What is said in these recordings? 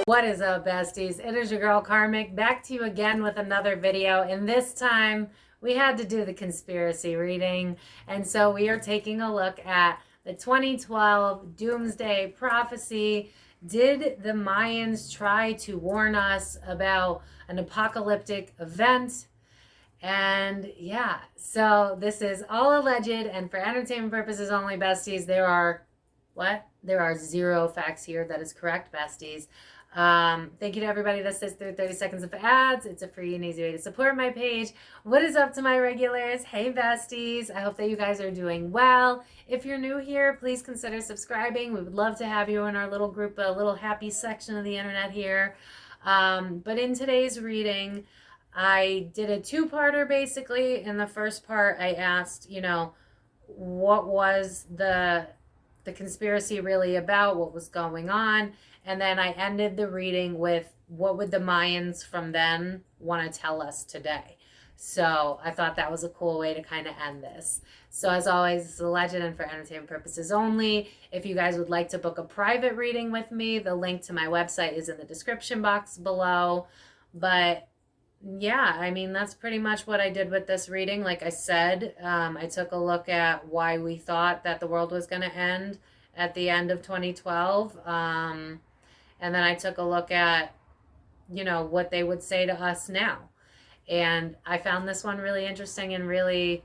What is up, besties? It is your girl Karmic, back to you again with another video, and this time we had to do the conspiracy reading, and so we are taking a look at the 2012 doomsday prophecy. Did the Mayans try to warn us about an apocalyptic event? And yeah, so this is all alleged and for entertainment purposes only, besties. There are zero facts here. That is correct, besties. Thank you to everybody that sits through 30 seconds of ads. It's a free and easy way to support my page. What is up to my regulars? Hey, besties. I hope that you guys are doing well. If you're new here, please consider subscribing. We would love to have you in our little group, a little happy section of the internet here. But in today's reading, I did a two-parter basically. In the first part, I asked, what was the conspiracy really about? What was going on? And then I ended the reading with what would the Mayans from then want to tell us today? So I thought that was a cool way to kind of end this. So as always, it's a legend and for entertainment purposes only. If you guys would like to book a private reading with me, the link to my website is in the description box below. But yeah, I mean, that's pretty much what I did with this reading. Like I said, I took a look at why we thought that the world was going to end at the end of 2012. And then I took a look at, what they would say to us now. And I found this one really interesting and really...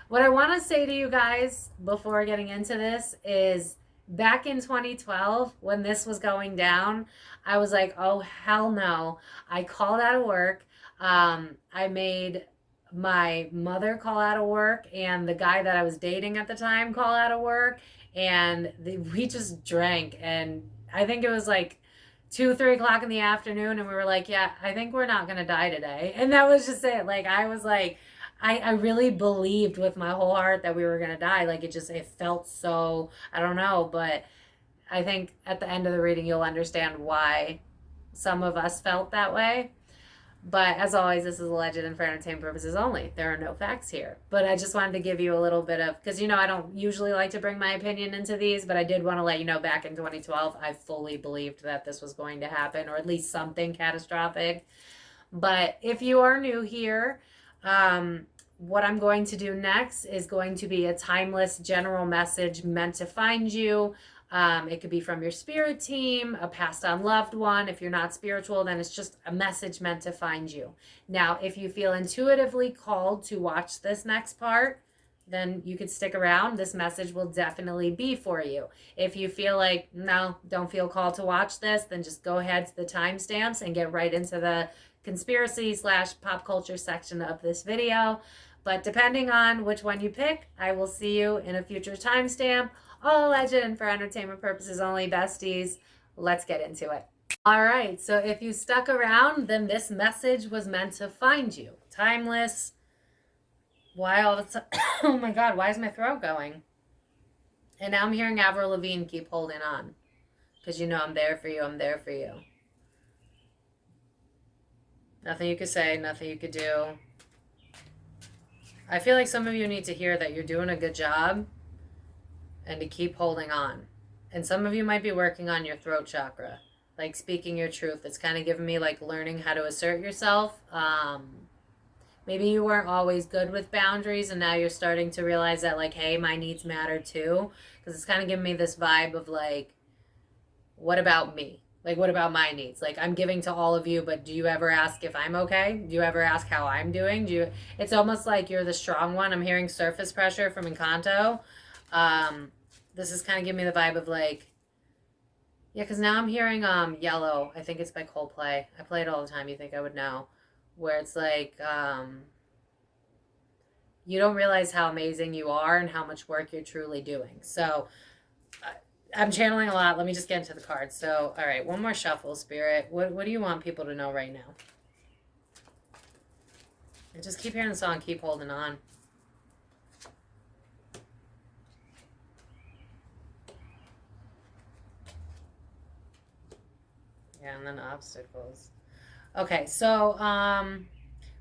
What I want to say to you guys before getting into this is back in 2012, when this was going down, I was like, oh, hell no. I called out of work. I made my mother call out of work and the guy that I was dating at the time call out of work. And we just drank. And I think it was like 2-3 o'clock in the afternoon. And we were like, yeah, I think we're not going to die today. And that was just it. Like, I was like, I really believed with my whole heart that we were going to die. Like, it felt so, I don't know. But I think at the end of the reading, you'll understand why some of us felt that way. But as always, this is a legend and for entertainment purposes only. There are no facts here. But I just wanted to give you a little bit of, because, I don't usually like to bring my opinion into these, but I did want to let you know back in 2012, I fully believed that this was going to happen, or at least something catastrophic. But if you are new here, what I'm going to do next is going to be a timeless general message meant to find you. It could be from your spirit team, a passed on loved one. If you're not spiritual, then it's just a message meant to find you. Now, if you feel intuitively called to watch this next part, then you could stick around. This message will definitely be for you. If you feel like, no, don't feel called to watch this, then just go ahead to the timestamps and get right into the conspiracy/pop culture section of this video. But depending on which one you pick, I will see you in a future timestamp. All legend for entertainment purposes only, besties. Let's get into it. All right, so if you stuck around, then this message was meant to find you. Timeless. Why all of a sudden? Oh my God, why is my throat going? And now I'm hearing Avril Lavigne, keep holding on. Because I'm there for you, I'm there for you. Nothing you could say, nothing you could do. I feel like some of you need to hear that you're doing a good job and to keep holding on. And some of you might be working on your throat chakra, like speaking your truth. It's kind of giving me like learning how to assert yourself. Maybe you weren't always good with boundaries and now you're starting to realize that like, hey, my needs matter too. Because it's kind of giving me this vibe of like, what about me? Like, what about my needs? Like, I'm giving to all of you, but do you ever ask if I'm okay? Do you ever ask how I'm doing? It's almost like you're the strong one. I'm hearing surface pressure from Encanto. This is kind of giving me the vibe of like, yeah, because now I'm hearing Yellow. I think it's by Coldplay. I play it all the time. You think I would know. Where it's like, you don't realize how amazing you are and how much work you're truly doing. So I'm channeling a lot. Let me just get into the cards. So, all right, one more shuffle, Spirit. What do you want people to know right now? And just keep hearing the song, keep holding on. Yeah, and then obstacles. Okay, so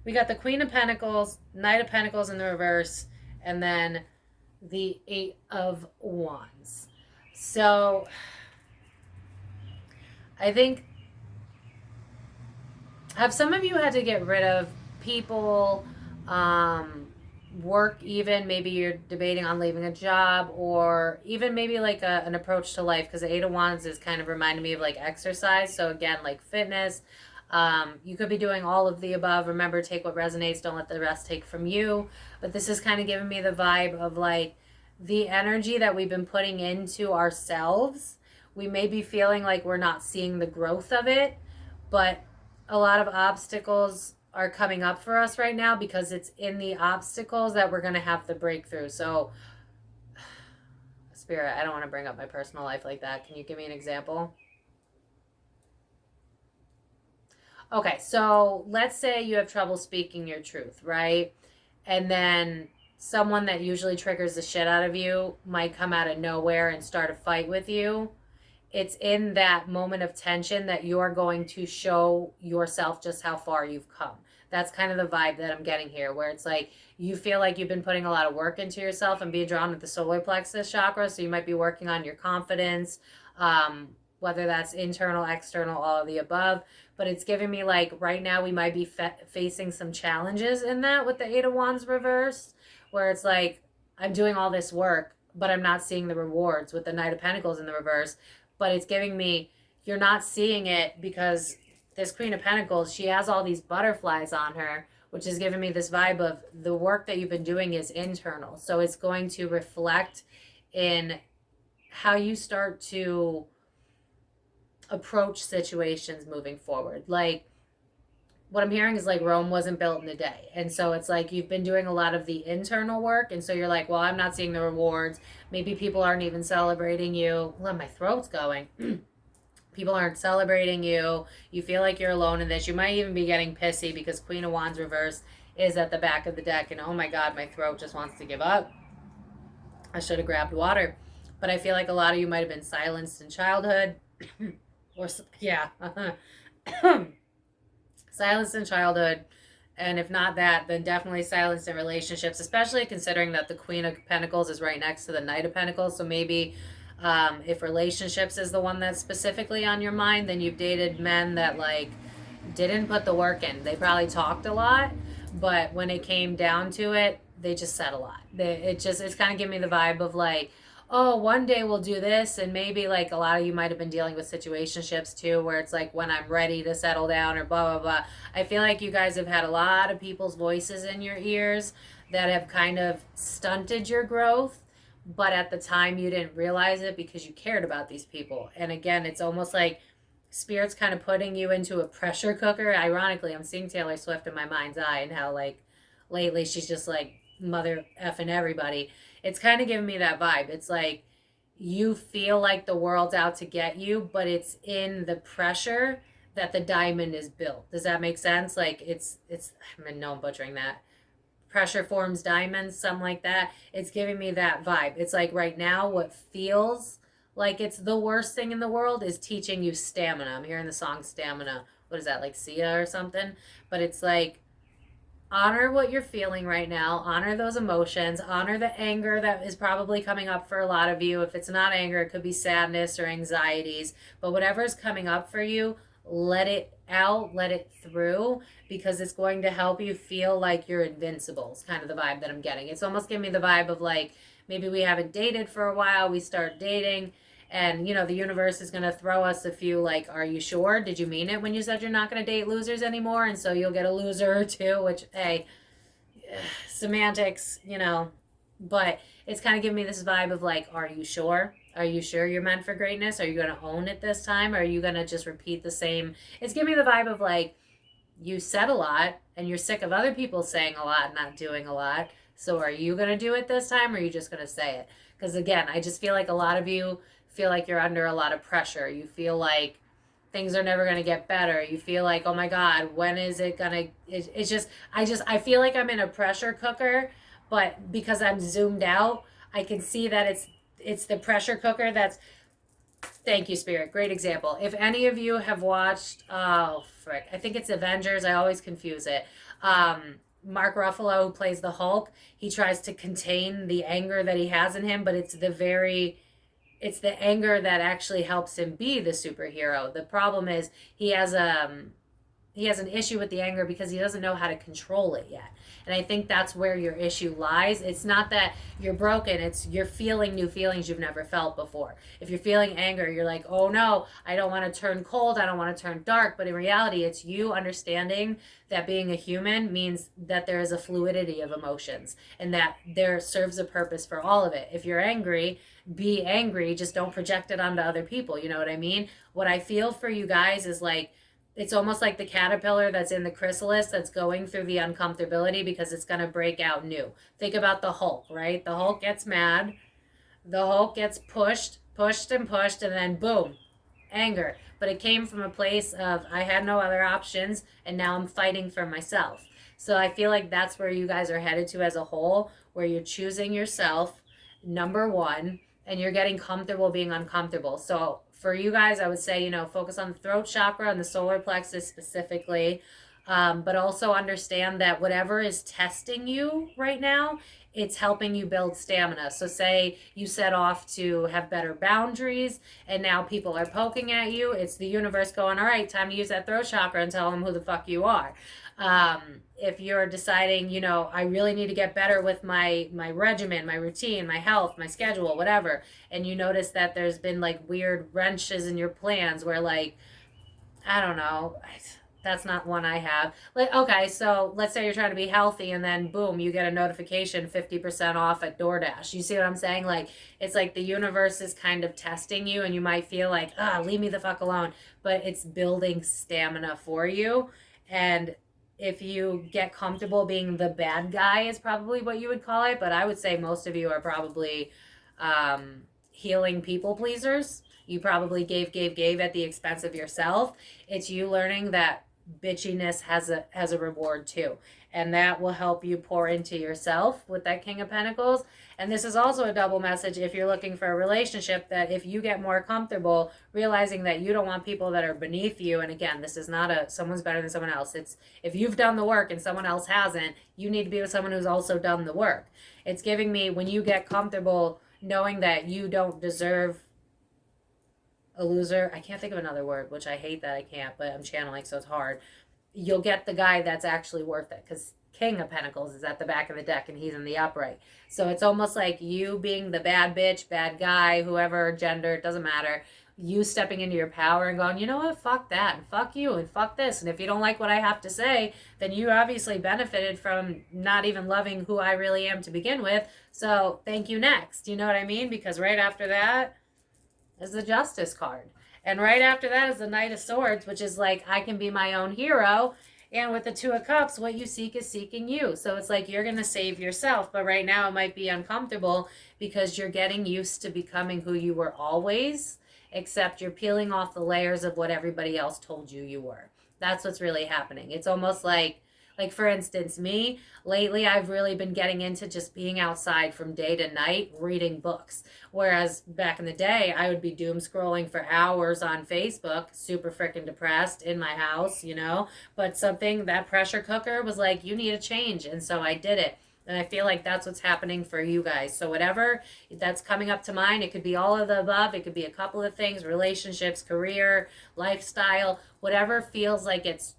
we got the Queen of Pentacles, Knight of Pentacles in the reverse, and then the Eight of Wands. So I think, have some of you had to get rid of people, work even? Maybe you're debating on leaving a job, or even maybe like an approach to life, because the Eight of Wands is kind of reminding me of like exercise. So again, like fitness. You could be doing all of the above. Remember, take what resonates, don't let the rest take from you. But this is kind of giving me the vibe of like the energy that we've been putting into ourselves. We may be feeling like we're not seeing the growth of it, but a lot of obstacles are coming up for us right now, because it's in the obstacles that we're going to have the breakthrough. So, Spirit, I don't want to bring up my personal life like that. Can you give me an example? Okay, so let's say you have trouble speaking your truth, right? And then someone that usually triggers the shit out of you might come out of nowhere and start a fight with you. It's in that moment of tension that you're going to show yourself just how far you've come. That's kind of the vibe that I'm getting here, where it's like you feel like you've been putting a lot of work into yourself and being drawn with the solar plexus chakra. So you might be working on your confidence, whether that's internal, external, all of the above. But it's giving me like right now we might be facing some challenges in that with the Eight of Wands reversed, where it's like I'm doing all this work, but I'm not seeing the rewards with the Knight of Pentacles in the reverse. But it's giving me, you're not seeing it because this Queen of Pentacles, she has all these butterflies on her, which is giving me this vibe of the work that you've been doing is internal. So it's going to reflect in how you start to approach situations moving forward. Like, what I'm hearing is like Rome wasn't built in a day. And so it's like you've been doing a lot of the internal work. And so you're like, well, I'm not seeing the rewards. Maybe people aren't even celebrating you. Well, my throat's going. People aren't celebrating you. You feel like you're alone in this. You might even be getting pissy because Queen of Wands reverse is at the back of the deck. And oh my God, my throat just wants to give up. I should have grabbed water. But I feel like a lot of you might have been silenced in childhood. Or, yeah. Silenced in childhood, and if not that, then definitely silenced in relationships, especially considering that the Queen of Pentacles is right next to the Knight of Pentacles. So maybe if relationships is the one that's specifically on your mind, then you've dated men that like didn't put the work in. They probably talked a lot, but when it came down to it, they just said a lot. It's kind of giving me the vibe of like, oh, one day we'll do this. And maybe like a lot of you might have been dealing with situationships too, where it's like when I'm ready to settle down or blah, blah, blah. I feel like you guys have had a lot of people's voices in your ears that have kind of stunted your growth. But at the time you didn't realize it because you cared about these people. And again, it's almost like Spirit's kind of putting you into a pressure cooker. Ironically, I'm seeing Taylor Swift in my mind's eye and how like lately she's just like mother effing everybody. It's kind of giving me that vibe. It's like you feel like the world's out to get you, but it's in the pressure that the diamond is built. Does that make sense? Like it's I know I'm butchering that. Pressure forms diamonds, something like that. It's giving me that vibe. It's like right now what feels like it's the worst thing in the world is teaching you stamina. I'm hearing the song Stamina. What is that, like Sia or something? But it's like honor what you're feeling right now. Honor those emotions. Honor the anger that is probably coming up for a lot of you. If it's not anger, it could be sadness or anxieties. But whatever is coming up for you, let it out, let it through, because it's going to help you feel like you're invincible. It's kind of the vibe that I'm getting. It's almost giving me the vibe of like, maybe we haven't dated for a while, we start dating, and, you know, the universe is going to throw us a few, like, are you sure? Did you mean it when you said you're not going to date losers anymore? And so you'll get a loser or two, which, hey, semantics, you know. But it's kind of giving me this vibe of, like, are you sure? Are you sure you're meant for greatness? Are you going to own it this time? Or are you going to just repeat the same? It's giving me the vibe of, like, you said a lot, and you're sick of other people saying a lot and not doing a lot. So are you going to do it this time, or are you just going to say it? Because, again, I just feel like a lot of you feel like you're under a lot of pressure. You feel like things are never going to get better. You feel like, oh my God, when is it going to, it's just, I feel like I'm in a pressure cooker, but because I'm zoomed out, I can see that it's the pressure cooker that's Thank you, Spirit. Great example. If any of you have watched, oh, frick, I think it's Avengers. I always confuse it. Mark Ruffalo, who plays the Hulk, he tries to contain the anger that he has in him, but it's the anger that actually helps him be the superhero. The problem is he has an issue with the anger because he doesn't know how to control it yet. And I think that's where your issue lies. It's not that you're broken, it's you're feeling new feelings you've never felt before. If you're feeling anger, you're like, oh no, I don't want to turn cold, I don't want to turn dark. But in reality, it's you understanding that being a human means that there is a fluidity of emotions and that there serves a purpose for all of it. If you're angry, be angry, just don't project it onto other people. You know what I mean? What I feel for you guys is like, it's almost like the caterpillar that's in the chrysalis that's going through the uncomfortability because it's going to break out new. Think about the Hulk, right? The Hulk gets mad. The Hulk gets pushed, and then boom, anger. But it came from a place of, I had no other options, and now I'm fighting for myself. So I feel like that's where you guys are headed to as a whole, where you're choosing yourself, number one, and you're getting comfortable being uncomfortable. So for you guys, I would say, you know, focus on the throat chakra and the solar plexus specifically, but also understand that whatever is testing you right now, it's helping you build stamina. So say you set off to have better boundaries and now people are poking at you. It's the universe going, all right, time to use that throat chakra and tell them who the fuck you are. If you're deciding, you know, I really need to get better with my regimen, my routine, my health, my schedule, whatever, and you notice that there's been like weird wrenches in your plans where like, I don't know, that's not one I have. Like, okay, so let's say you're trying to be healthy and then boom, you get a notification 50% off at DoorDash. You see what I'm saying? Like, it's like the universe is kind of testing you and you might feel like, leave me the fuck alone, but it's building stamina for you. And if you get comfortable being the bad guy is probably what you would call it, but I would say most of you are probably healing people pleasers. You probably gave at the expense of yourself. It's you learning that bitchiness has a reward too, and that will help you pour into yourself with that King of Pentacles. And this is also a double message if you're looking for a relationship, that if you get more comfortable realizing that you don't want people that are beneath you, and again, this is not a someone's better than someone else, it's if you've done the work and someone else hasn't, you need to be with someone who's also done the work. It's giving me, when you get comfortable knowing that you don't deserve a loser, I can't think of another word, which I hate that I can't, but I'm channeling, so it's hard. You'll get the guy that's actually worth it, because King of Pentacles is at the back of the deck and he's in the upright. So it's almost like you being the bad bitch, bad guy, whoever gender, it doesn't matter. You stepping into your power and going, you know what, fuck that, and fuck you, and fuck this. And if you don't like what I have to say, then you obviously benefited from not even loving who I really am to begin with. So thank you, next. You know what I mean? Because right after that is the Justice card. And right after that is the Knight of Swords, which is like, I can be my own hero. And with the Two of Cups, what you seek is seeking you. So it's like you're going to save yourself. But right now it might be uncomfortable because you're getting used to becoming who you were always, except you're peeling off the layers of what everybody else told you you were. That's what's really happening. It's almost like for instance, me, lately I've really been getting into just being outside from day to night, reading books. Whereas back in the day, I would be doom scrolling for hours on Facebook, super freaking depressed in my house, you know. But something, that pressure cooker was like, you need a change. And so I did it. And I feel like that's what's happening for you guys. So whatever that's coming up to mind, it could be all of the above. It could be a couple of things, relationships, career, lifestyle, whatever feels like it's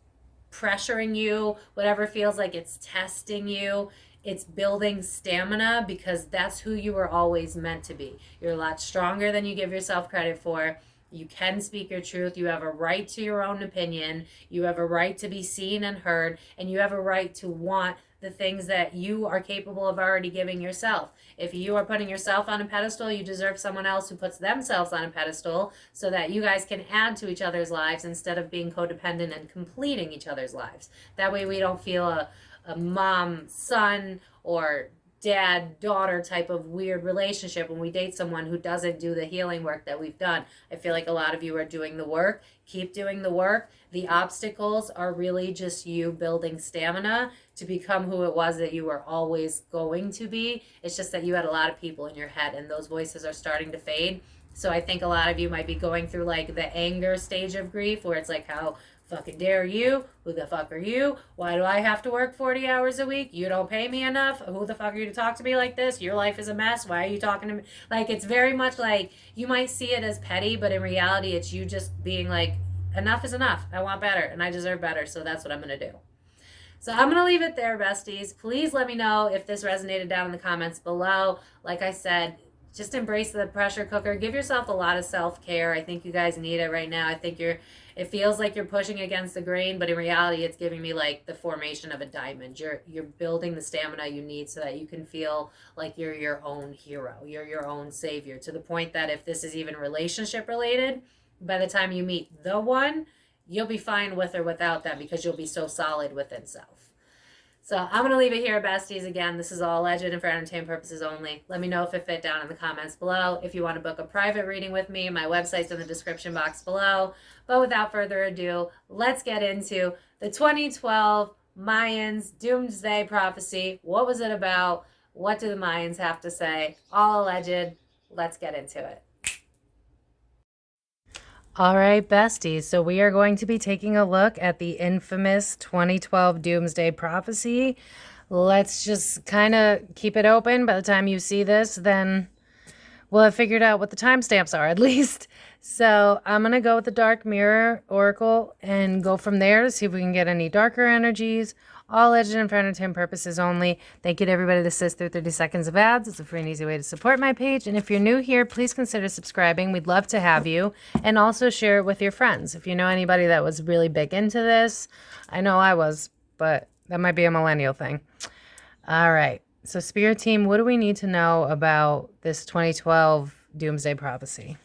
pressuring you, whatever feels like it's testing you, it's building stamina, because that's who you were always meant to be. You're a lot stronger than you give yourself credit for. You can speak your truth. You have a right to your own opinion. You have a right to be seen and heard, and you have a right to want the things that you are capable of already giving yourself. If you are putting yourself on a pedestal, you deserve someone else who puts themselves on a pedestal, so that you guys can add to each other's lives instead of being codependent and completing each other's lives. That way we don't feel a mom, son, or dad, daughter type of weird relationship when we date someone who doesn't do the healing work that we've done. I feel like a lot of you are doing the work. Keep doing the work. The obstacles are really just you building stamina to become who it was that you were always going to be. It's just that you had a lot of people in your head and those voices are starting to fade. So I think a lot of you might be going through like the anger stage of grief, where it's like, how fucking dare you? Who the fuck are you? Why do I have to work 40 hours a week? You don't pay me enough. Who the fuck are you to talk to me like this? Your life is a mess. Why are you talking to me? Like, it's very much like, you might see it as petty, but in reality, it's you just being like, enough is enough. I want better and I deserve better. So that's what I'm going to do. So I'm going to leave it there, besties. Please let me know if this resonated down in the comments below. Like I said, just embrace the pressure cooker. Give yourself a lot of self-care. I think you guys need it right now. I think it feels like you're pushing against the grain, but in reality, it's giving me like the formation of a diamond. You're building the stamina you need so that you can feel like you're your own hero. You're your own savior, to the point that if this is even relationship related, by the time you meet the one, you'll be fine with or without them, because you'll be so solid within self. So I'm going to leave it here, besties. Again, this is all alleged and for entertainment purposes only. Let me know if it fit down in the comments below. If you want to book a private reading with me, my website's in the description box below. But without further ado, let's get into the 2012 Mayans doomsday prophecy. What was it about? What do the Mayans have to say? All alleged. Let's get into it. All right, besties. So we are going to be taking a look at the infamous 2012 Doomsday Prophecy. Let's just kind of keep it open. By the time you see this, then we'll have figured out what the timestamps are, at least. So I'm going to go with the Dark Mirror Oracle and go from there to see if we can get any darker energies. All legend and for entertainment purposes only. Thank you to everybody that sits through 30 seconds of ads. It's a free and easy way to support my page. And if you're new here, please consider subscribing. We'd love to have you. And also share it with your friends. If you know anybody that was really big into this, I know I was, but that might be a millennial thing. All right. So Spirit Team, what do we need to know about this 2012 Doomsday Prophecy?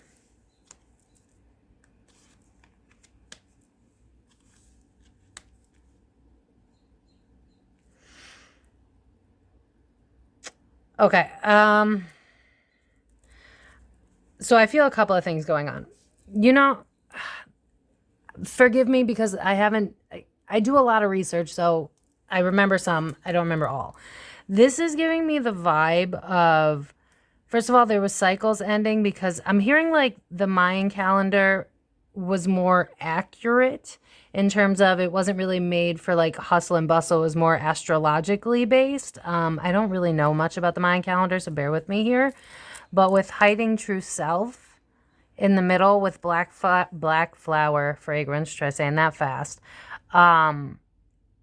Okay. So I feel a couple of things going on. You know, forgive me because I do a lot of research, so I remember some, I don't remember all. This is giving me the vibe of, first of all, there was cycles ending, because I'm hearing like the Mayan calendar was more accurate in terms of it wasn't really made for like hustle and bustle. It was more astrologically based. I don't really know much about the Mayan calendar, so bear with me here. But with hiding true self in the middle with black flower fragrance, try saying that fast. I'm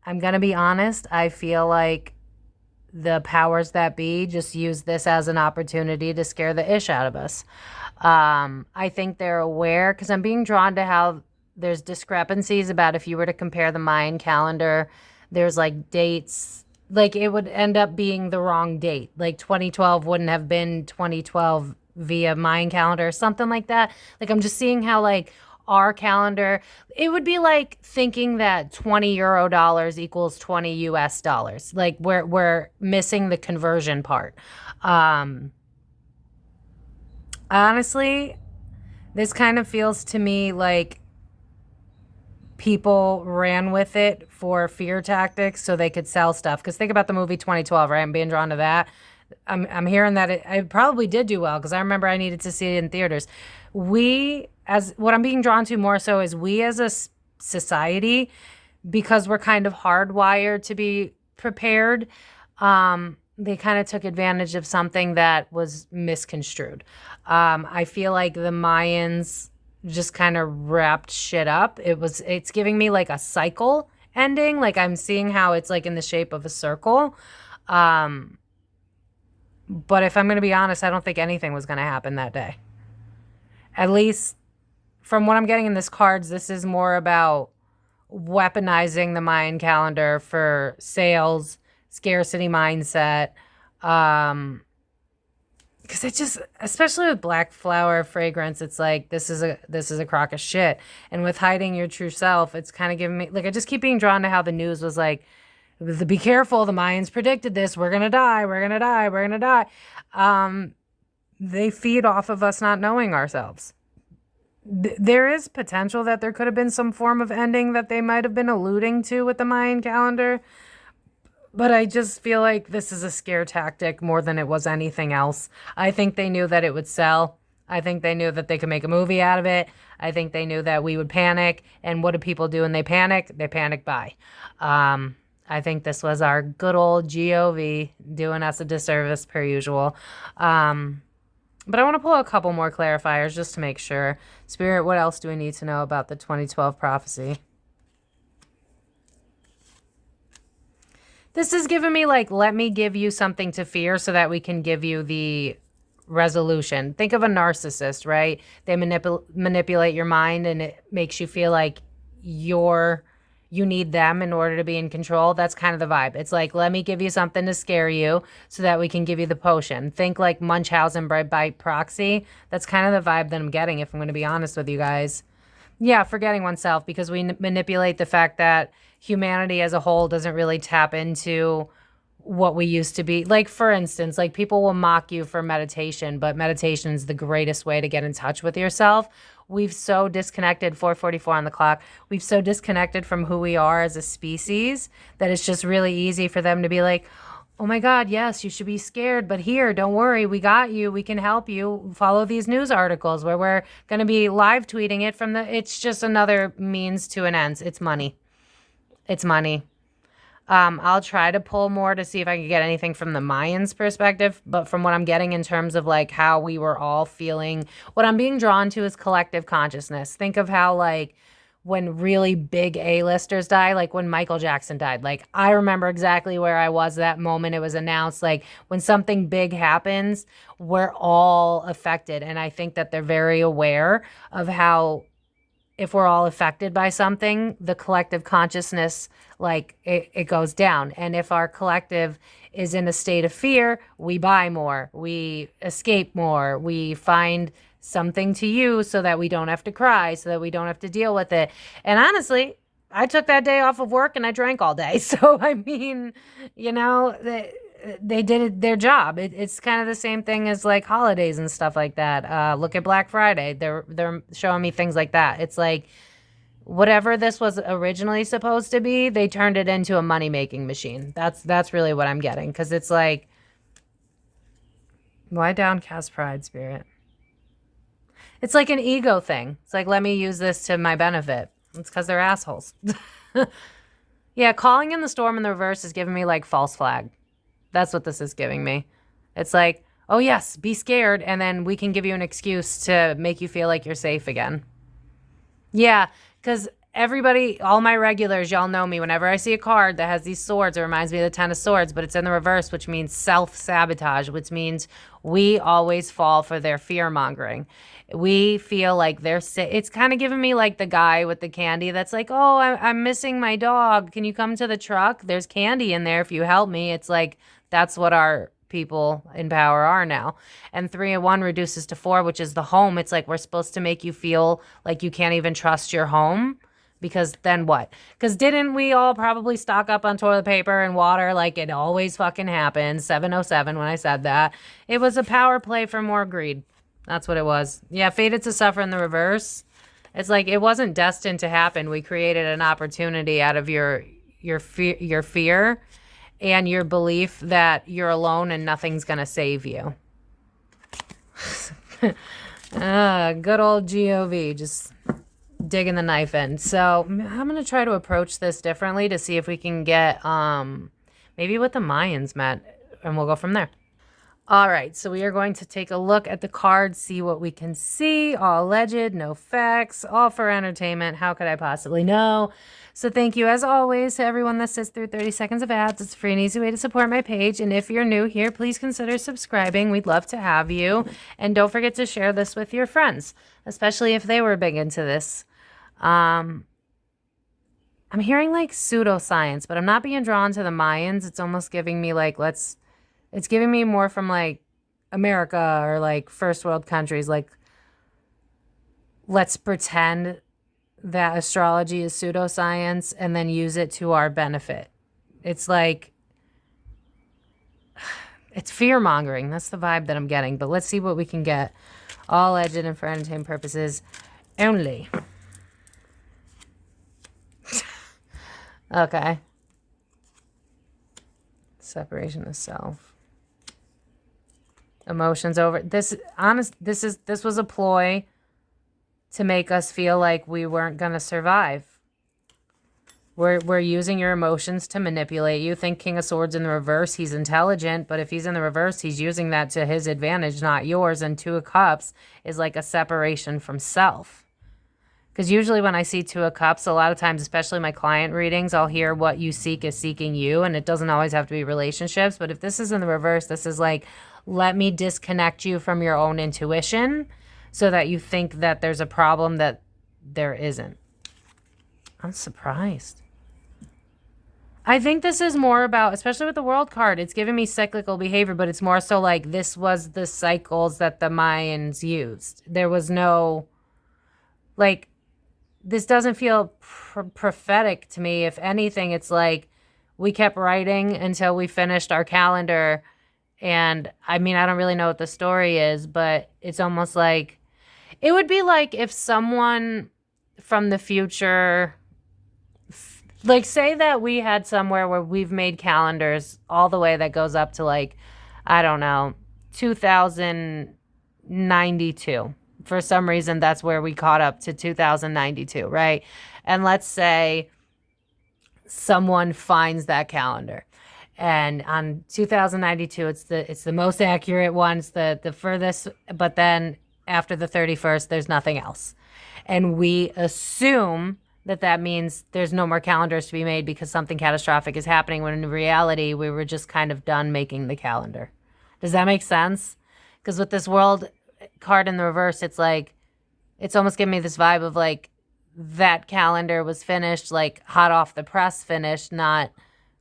going to be honest. I feel like the powers that be just use this as an opportunity to scare the ish out of us. I think they're aware, because I'm being drawn to how there's discrepancies about if you were to compare the Mayan calendar, there's like dates, like it would end up being the wrong date. Like 2012 wouldn't have been 2012 via Mayan calendar or something like that. Like I'm just seeing how like our calendar, it would be like thinking that 20 euro dollars equals 20 US dollars. Like we're missing the conversion part. Honestly, this kind of feels to me like people ran with it for fear tactics so they could sell stuff. Because think about the movie 2012, right? I'm being drawn to that. I'm hearing that it probably did do well, because I remember I needed to see it in theaters. What I'm being drawn to more so is we as a society, because we're kind of hardwired to be prepared, they kind of took advantage of something that was misconstrued. I feel like the Mayans just kind of wrapped shit up. It's giving me like a cycle ending. Like I'm seeing how it's like in the shape of a circle. But if I'm going to be honest, I don't think anything was going to happen that day. At least from what I'm getting in this cards, this is more about weaponizing the Mayan calendar for sales, scarcity mindset. Because it just, especially with black flower fragrance, it's like this is a crock of shit. And with hiding your true self, it's kind of giving me, like, I just keep being drawn to how the news was like, be careful, the Mayans predicted this, we're gonna die, we're gonna die, we're gonna die. They feed off of us not knowing ourselves. There is potential that there could have been some form of ending that they might have been alluding to with the Mayan calendar. But I just feel like this is a scare tactic more than it was anything else. I think they knew that it would sell. I think they knew that they could make a movie out of it. I think they knew that we would panic. And what do people do when they panic? They panic buy. I think this was our good old GOV doing us a disservice per usual. But I want to pull a couple more clarifiers just to make sure. Spirit, what else do we need to know about the 2012 prophecy? This is giving me like, let me give you something to fear so that we can give you the resolution. Think of a narcissist, right? They manipulate your mind and it makes you feel like you need them in order to be in control. That's kind of the vibe. It's like, let me give you something to scare you so that we can give you the potion. Think like Munchausen by proxy. That's kind of the vibe that I'm getting, if I'm going to be honest with you guys. Yeah, forgetting oneself, because we manipulate the fact that humanity as a whole doesn't really tap into what we used to be. Like, for instance, like people will mock you for meditation, but meditation is the greatest way to get in touch with yourself. We've so disconnected, 4:44 on the clock, we've so disconnected from who we are as a species that it's just really easy for them to be like, oh my God, yes, you should be scared, but here, don't worry, we got you, we can help you. Follow these news articles where we're going to be live tweeting it from it's just another means to an end. It's money. It's money. I'll try to pull more to see if I can get anything from the Mayans perspective, but from what I'm getting in terms of like how we were all feeling, what I'm being drawn to is collective consciousness. Think of how like when really big A-listers die, like when Michael Jackson died. Like, I remember exactly where I was that moment it was announced. Like, when something big happens, we're all affected. And I think that they're very aware of how, if we're all affected by something, the collective consciousness, like, it goes down. And if our collective is in a state of fear, we buy more, we escape more, we find something to use so that we don't have to cry, so that we don't have to deal with it. And honestly, I took that day off of work and I drank all day. So, I mean, you know, they did their job. It's kind of the same thing as like holidays and stuff like that. Look at Black Friday. They're showing me things like that. It's like, whatever this was originally supposed to be, they turned it into a money-making machine. That's really what I'm getting. Because it's like, why downcast pride, Spirit? It's like an ego thing. It's like, let me use this to my benefit. It's because they're assholes. Yeah, calling in the storm in the reverse is giving me like false flag. That's what this is giving me. It's like, oh yes, be scared, and then we can give you an excuse to make you feel like you're safe again. Yeah, because everybody, all my regulars, y'all know me. Whenever I see a card that has these swords, it reminds me of the Ten of Swords, but it's in the reverse, which means self-sabotage, which means we always fall for their fear-mongering. We feel like they're sick. It's kind of giving me like the guy with the candy that's like, oh, I'm missing my dog. Can you come to the truck? There's candy in there if you help me. It's like, that's what our people in power are now. And 3 and 1 reduces to 4, which is the home. It's like, we're supposed to make you feel like you can't even trust your home, because then what? Because didn't we all probably stock up on toilet paper and water like it always fucking happens? 707 when I said that. It was a power play for more greed. That's what it was. Yeah, fated to suffer in the reverse. It's like, it wasn't destined to happen. We created an opportunity out of your fear and your belief that you're alone and nothing's going to save you. Good old GOV, just digging the knife in. So I'm going to try to approach this differently to see if we can get maybe what the Mayans meant, and we'll go from there. All right, so we are going to take a look at the cards, see what we can see. All alleged, no facts, all for entertainment. How could I possibly know? So thank you, as always, to everyone that sits through 30 seconds of ads. It's a free and easy way to support my page. And if you're new here, please consider subscribing. We'd love to have you. And don't forget to share this with your friends, especially if they were big into this. I'm hearing like pseudoscience, but I'm not being drawn to the Mayans. It's almost giving me like, it's giving me more from like America or like first world countries. Like, let's pretend that astrology is pseudoscience and then use it to our benefit. It's like, it's fear mongering. That's the vibe that I'm getting. But let's see what we can get. All alleged and for entertainment purposes only. Okay. Separation of self. Emotions over. This was a ploy to make us feel like we weren't going to survive. We're using your emotions to manipulate you. Think King of Swords in the reverse. He's intelligent, but if he's in the reverse, he's using that to his advantage, not yours. And Two of Cups is like a separation from self. Because usually when I see Two of Cups, a lot of times, especially my client readings, I'll hear what you seek is seeking you. And it doesn't always have to be relationships. But if this is in the reverse, this is like, let me disconnect you from your own intuition so that you think that there's a problem that there isn't. I'm surprised. I think this is more about, especially with the World card, it's giving me cyclical behavior, but it's more so like this was the cycles that the Mayans used. There was no, like, this doesn't feel prophetic to me. If anything, it's like we kept writing until we finished our calendar. And I mean, I don't really know what the story is, but it's almost like, it would be like if someone from the future, like say that we had somewhere where we've made calendars all the way that goes up to like, I don't know, 2092. For some reason, that's where we caught up to 2092, right? And let's say someone finds that calendar. And on 2092, it's the most accurate one, it's the furthest, but then after the 31st, there's nothing else. And we assume that means there's no more calendars to be made because something catastrophic is happening, when in reality, we were just kind of done making the calendar. Does that make sense? Because with this World card in the reverse, it's like, it's almost giving me this vibe of like, that calendar was finished, like hot off the press finished, not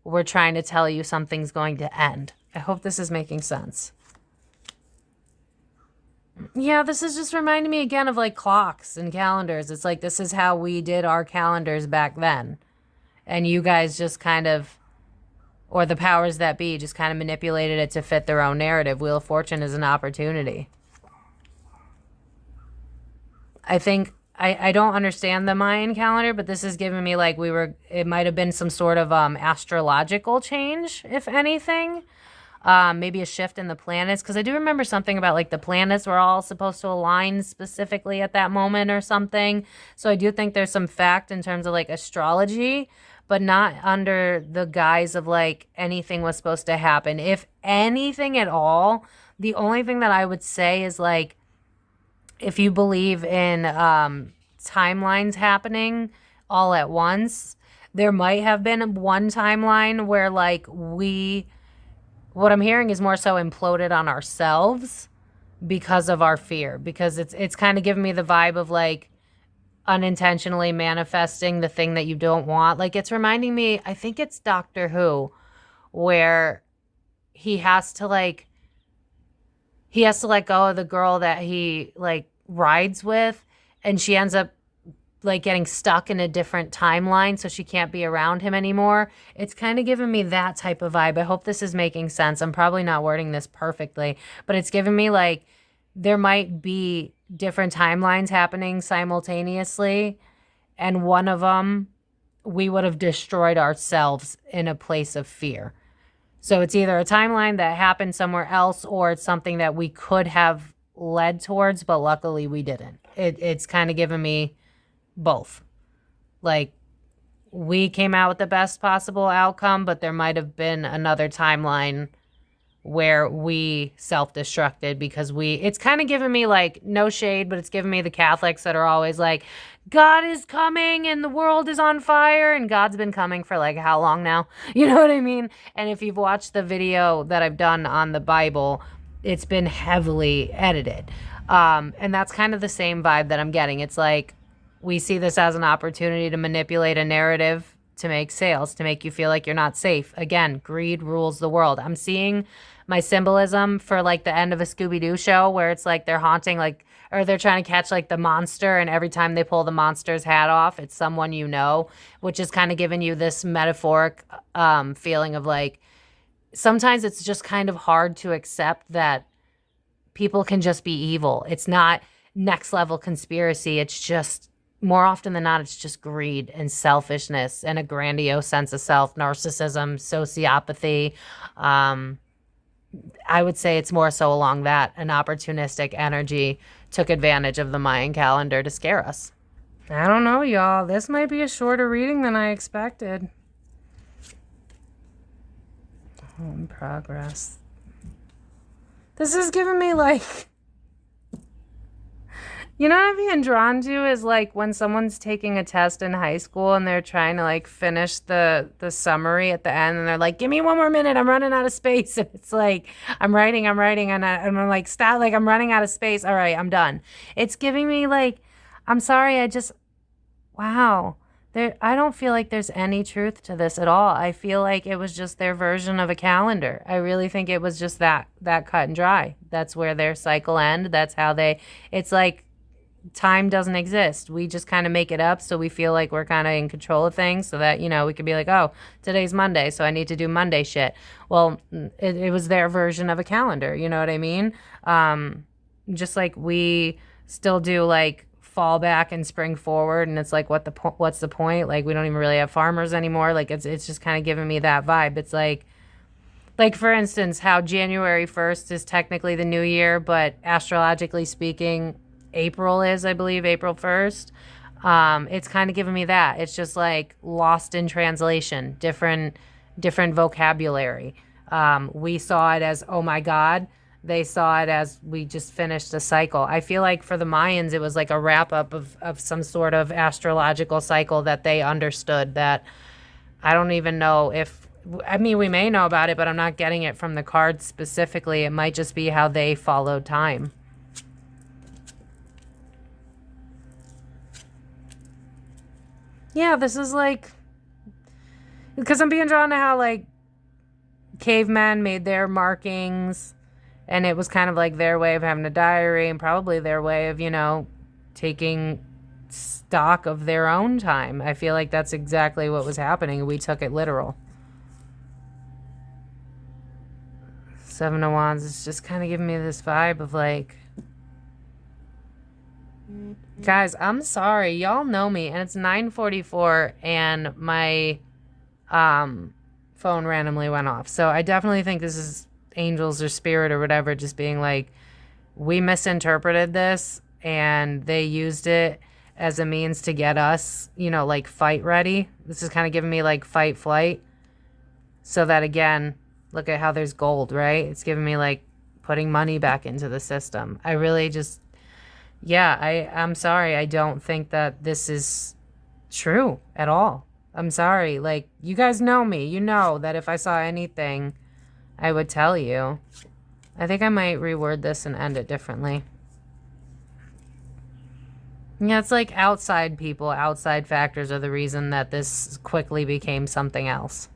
we're trying to tell you something's going to end. I hope this is making sense. Yeah, this is just reminding me again of like clocks and calendars. It's like, this is how we did our calendars back then. And you guys just kind of, or the powers that be, just kind of manipulated it to fit their own narrative. Wheel of Fortune is an opportunity. I think, I don't understand the Mayan calendar, but this is giving me like it might have been some sort of astrological change, if anything. Maybe a shift in the planets, because I do remember something about like the planets were all supposed to align specifically at that moment or something. So I do think there's some fact in terms of like astrology, but not under the guise of like anything was supposed to happen. If anything at all, the only thing that I would say is like, if you believe in timelines happening all at once, there might have been one timeline where like what I'm hearing is more so imploded on ourselves because of our fear, because it's kind of giving me the vibe of like unintentionally manifesting the thing that you don't want. Like it's reminding me, I think it's Doctor Who, where he has to let go of the girl that he like rides with, and she ends up like getting stuck in a different timeline, so she can't be around him anymore. It's kind of giving me that type of vibe. I hope this is making sense. I'm probably not wording this perfectly, but it's giving me like there might be different timelines happening simultaneously, and one of them we would have destroyed ourselves in a place of fear. So it's either a timeline that happened somewhere else, or it's something that we could have led towards, but luckily we didn't. It's kind of giving me both. Like, we came out with the best possible outcome, but there might have been another timeline where we self-destructed because it's kind of giving me like, no shade, but it's giving me the Catholics that are always like, God is coming and the world is on fire, and God's been coming for like how long now? You know what I mean? And if you've watched the video that I've done on the Bible, it's been heavily edited. And that's kind of the same vibe that I'm getting. It's like, we see this as an opportunity to manipulate a narrative to make sales, to make you feel like you're not safe. Again, greed rules the world. I'm seeing my symbolism for like the end of a Scooby-Doo show where it's like they're haunting like, or they're trying to catch like the monster, and every time they pull the monster's hat off, it's someone you know, which is kind of giving you this metaphoric feeling of like, sometimes it's just kind of hard to accept that people can just be evil. It's not next level conspiracy. It's just, more often than not, it's just greed and selfishness and a grandiose sense of self, narcissism, sociopathy. I would say it's more so along that an opportunistic energy took advantage of the Mayan calendar to scare us. I don't know, y'all. This might be a shorter reading than I expected. In progress. This is giving me like, you know what I'm being drawn to is like when someone's taking a test in high school and they're trying to like finish the summary at the end and they're like, give me one more minute, I'm running out of space. And it's like, I'm writing and I'm like, stop, like I'm running out of space. All right, I'm done. It's giving me like, I'm sorry, wow. I don't feel like there's any truth to this at all. I feel like it was just their version of a calendar. I really think it was just that cut and dry. That's where their cycle ends. That's how it's like, time doesn't exist. We just kind of make it up so we feel like we're kind of in control of things so that, we could be like, oh, today's Monday, so I need to do Monday shit. Well, it was their version of a calendar, you know what I mean? Just like we still do like fall back and spring forward, and it's like, what's the point? Like we don't even really have farmers anymore. Like it's just kind of giving me that vibe. It's like for instance, how January 1st is technically the new year, but astrologically speaking, April is, I believe, April 1st. It's kind of giving me that. It's just like lost in translation, different vocabulary. We saw it as, oh my God. They saw it as we just finished a cycle. I feel like for the Mayans, it was like a wrap up of some sort of astrological cycle that they understood that I don't even know we may know about it, but I'm not getting it from the cards specifically. It might just be how they followed time. Yeah, this is like, because I'm being drawn to how like cavemen made their markings, and it was kind of like their way of having a diary and probably their way of, taking stock of their own time. I feel like that's exactly what was happening. We took it literal. Seven of Wands is just kind of giving me this vibe of like, guys, I'm sorry. Y'all know me. And it's 9:44 and my phone randomly went off. So I definitely think this is angels or spirit or whatever just being like, we misinterpreted this and they used it as a means to get us, like fight ready. This is kind of giving me like fight, flight. So that again, look at how there's gold, right? It's giving me like putting money back into the system. I really just... Yeah, I'm sorry. I don't think that this is true at all. I'm sorry. Like, you guys know me. You know that if I saw anything, I would tell you. I think I might reword this and end it differently. Yeah, it's like outside people, outside factors are the reason that this quickly became something else.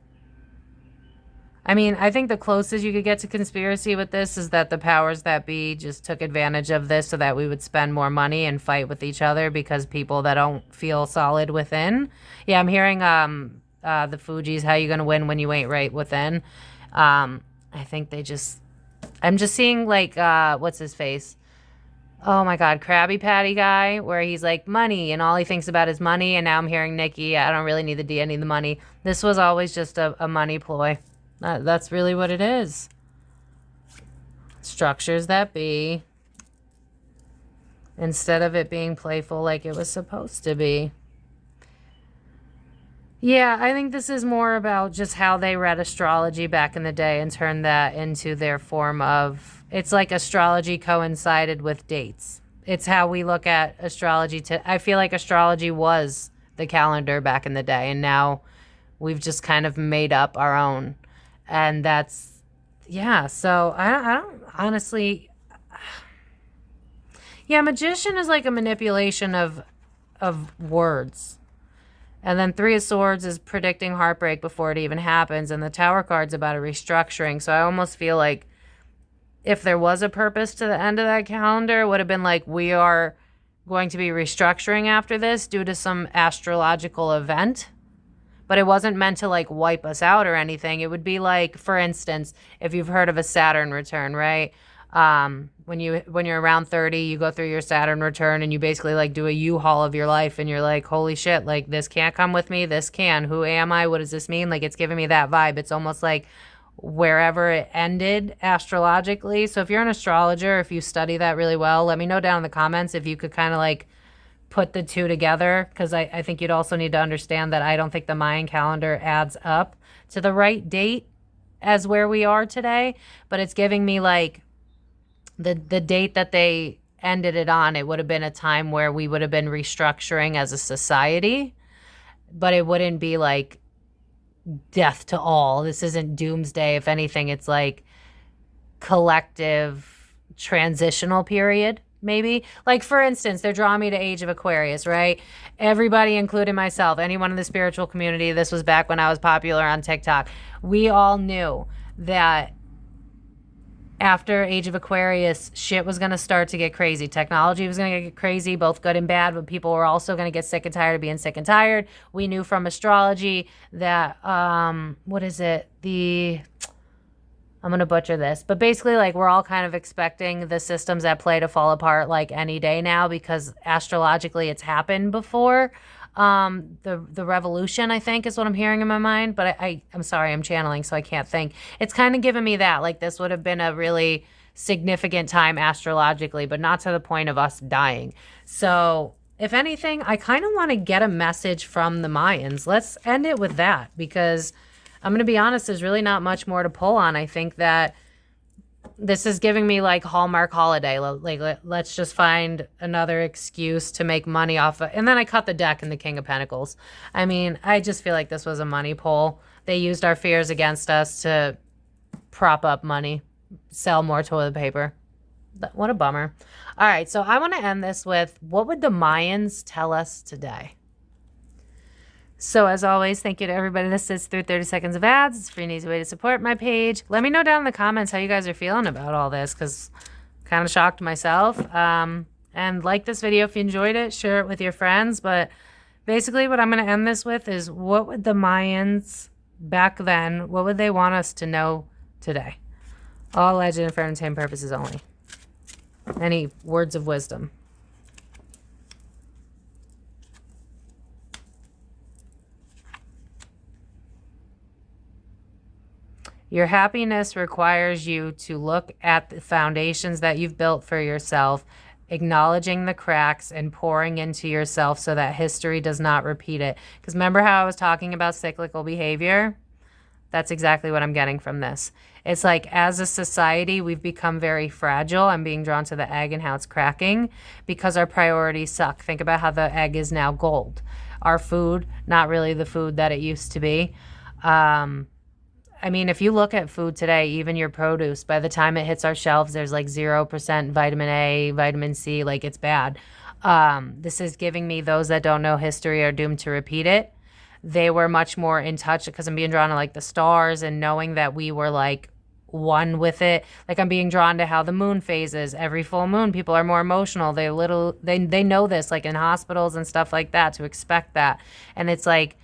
I mean, I think the closest you could get to conspiracy with this is that the powers that be just took advantage of this so that we would spend more money and fight with each other because people that don't feel solid within. Yeah, I'm hearing the Fugees, how you gonna win when you ain't right within. I think I'm just seeing like, what's his face? Oh my God, Krabby Patty guy, where he's like, money, and all he thinks about is money. And now I'm hearing Nikki, I don't really need the D, I need the money. This was always just a money ploy. That's really what it is. Structures that be. Instead of it being playful like it was supposed to be. Yeah, I think this is more about just how they read astrology back in the day and turned that into their form of... It's like astrology coincided with dates. It's how we look at astrology. I feel like astrology was the calendar back in the day, and now we've just kind of made up our own. And that's, yeah, so I don't honestly, yeah, magician is like a manipulation of words. And then Three of Swords is predicting heartbreak before it even happens. And the Tower card's about a restructuring. So I almost feel like if there was a purpose to the end of that calendar, it would have been like, we are going to be restructuring after this due to some astrological event. But it wasn't meant to like wipe us out or anything. It would be like, for instance, if you've heard of a Saturn return, right? When you're around 30, you go through your Saturn return and you basically like do a U-Haul of your life and you're like, holy shit, like this can't come with me, this can. Who am I? What does this mean? Like it's giving me that vibe. It's almost like wherever it ended astrologically. So if you're an astrologer, if you study that really well, let me know down in the comments if you could kind of like put the two together, because I think you'd also need to understand that I don't think the Mayan calendar adds up to the right date as where we are today, but it's giving me like the date that they ended it on. It would have been a time where we would have been restructuring as a society, but it wouldn't be like death to all. This isn't doomsday. If anything, it's like collective transitional period, maybe. Like, for instance, they're drawing me to Age of Aquarius, right? Everybody, including myself, anyone in the spiritual community, this was back when I was popular on TikTok, we all knew that after Age of Aquarius, shit was going to start to get crazy. Technology was going to get crazy, both good and bad, but people were also going to get sick and tired of being sick and tired. We knew from astrology that, what is it? I'm going to butcher this, but basically, like, we're all kind of expecting the systems at play to fall apart like any day now, because astrologically it's happened before. The revolution, I think, is what I'm hearing in my mind, but I'm sorry, I'm channeling, so I can't think. It's kind of giving me that, like, this would have been a really significant time astrologically, but not to the point of us dying. So if anything, I kind of want to get a message from the Mayans. Let's end it with that, because I'm going to be honest, there's really not much more to pull on. I think that this is giving me like Hallmark holiday. Like, let's just find another excuse to make money off of. And then I cut the deck in the King of Pentacles. I mean, I just feel like this was a money pull. They used our fears against us to prop up money, sell more toilet paper. What a bummer. All right, so I want to end this with, what would the Mayans tell us today? So as always, thank you to everybody that sits through 30 seconds of ads. It's a free and easy way to support my page. Let me know down in the comments how you guys are feeling about all this, because kind of shocked myself. And like this video if you enjoyed it. Share it with your friends. But basically what I'm going to end this with is, what would the Mayans back then, what would they want us to know today? All legend and for entertainment purposes only. Any words of wisdom? Your happiness requires you to look at the foundations that you've built for yourself, acknowledging the cracks and pouring into yourself so that history does not repeat it. Because remember how I was talking about cyclical behavior? That's exactly what I'm getting from this. It's like, as a society, we've become very fragile. I'm being drawn to the egg and how it's cracking because our priorities suck. Think about how the egg is now gold. Our food, not really the food that it used to be. I mean, if you look at food today, even your produce, by the time it hits our shelves, there's like 0% vitamin A, vitamin C, like, it's bad. This is giving me, those that don't know history are doomed to repeat it. They were much more in touch, because I'm being drawn to like the stars and knowing that we were like one with it. Like, I'm being drawn to how the moon phases. Every full moon, people are more emotional. They know this, like in hospitals and stuff like that, to expect that. And it's like,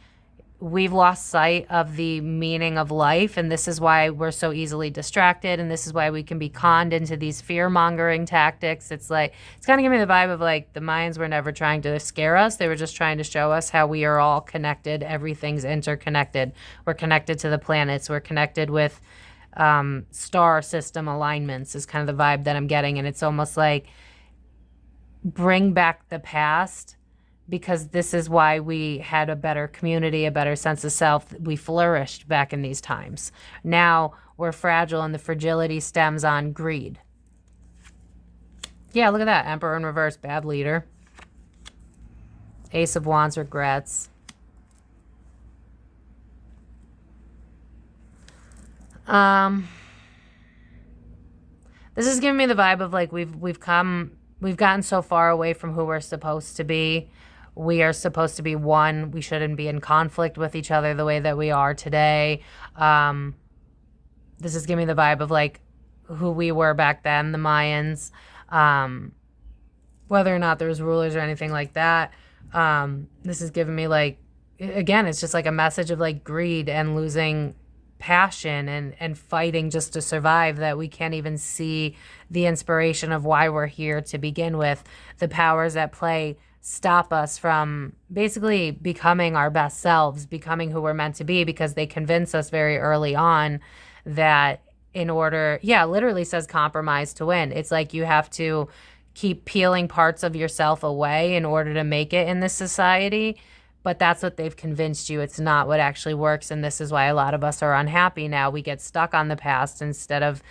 we've lost sight of the meaning of life, and this is why we're so easily distracted, and this is why we can be conned into these fear-mongering tactics. It's like, it's kind of giving me the vibe of like, the Mayans were never trying to scare us. They were just trying to show us how we are all connected. Everything's interconnected. We're connected to the planets. We're connected with star system alignments is kind of the vibe that I'm getting. And it's almost like, bring back the past, because this is why we had a better community, a better sense of self. We flourished back in these times. Now we're fragile, and the fragility stems on greed. Yeah, look at that. Emperor in reverse, bad leader. Ace of Wands, regrets. This is giving me the vibe of like, we've gotten so far away from who we're supposed to be. We are supposed to be one. We shouldn't be in conflict with each other the way that we are today. This is giving me the vibe of like who we were back then, the Mayans. Whether or not there was rulers or anything like that. This is giving me like, again, it's just like a message of like greed and losing passion and fighting just to survive, that we can't even see the inspiration of why we're here to begin with. The powers at play stop us from basically becoming our best selves, becoming who we're meant to be, because they convince us very early on that in order, literally says compromise to win. It's like you have to keep peeling parts of yourself away in order to make it in this society. But that's what they've convinced you. It's not what actually works. And this is why a lot of us are unhappy now. We get stuck on the past instead of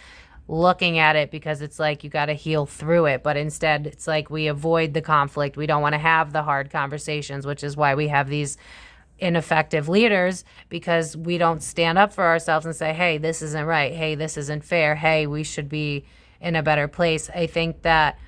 looking at it, because it's like you got to heal through it. But instead, it's like we avoid the conflict. We don't want to have the hard conversations, which is why we have these ineffective leaders, because we don't stand up for ourselves and say, hey, this isn't right. Hey, this isn't fair. Hey, we should be in a better place. I think that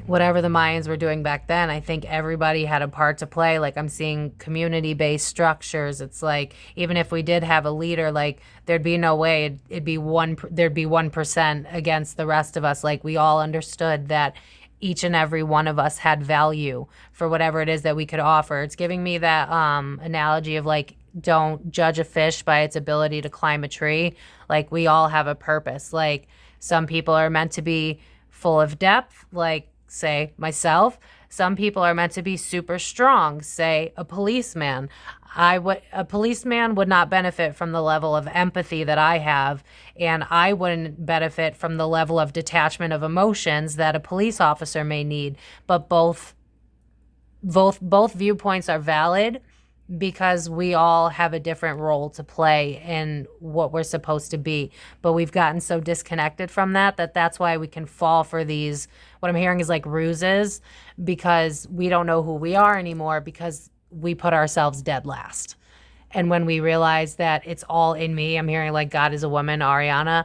whatever the Mayans were doing back then, I think everybody had a part to play. Like, I'm seeing community-based structures. It's like, even if we did have a leader, like, there'd be no way there'd be 1% against the rest of us. Like, we all understood that each and every one of us had value for whatever it is that we could offer. It's giving me that analogy of like, don't judge a fish by its ability to climb a tree. Like, we all have a purpose. Like, some people are meant to be full of depth, like, say, myself. Some people are meant to be super strong, say, a policeman. A policeman would not benefit from the level of empathy that I have, and I wouldn't benefit from the level of detachment of emotions that a police officer may need. But both viewpoints are valid, because we all have a different role to play in what we're supposed to be. But we've gotten so disconnected from that's why we can fall for these, what I'm hearing is like ruses, because we don't know who we are anymore, because we put ourselves dead last. And when we realize that it's all in me, I'm hearing like God is a woman, Ariana.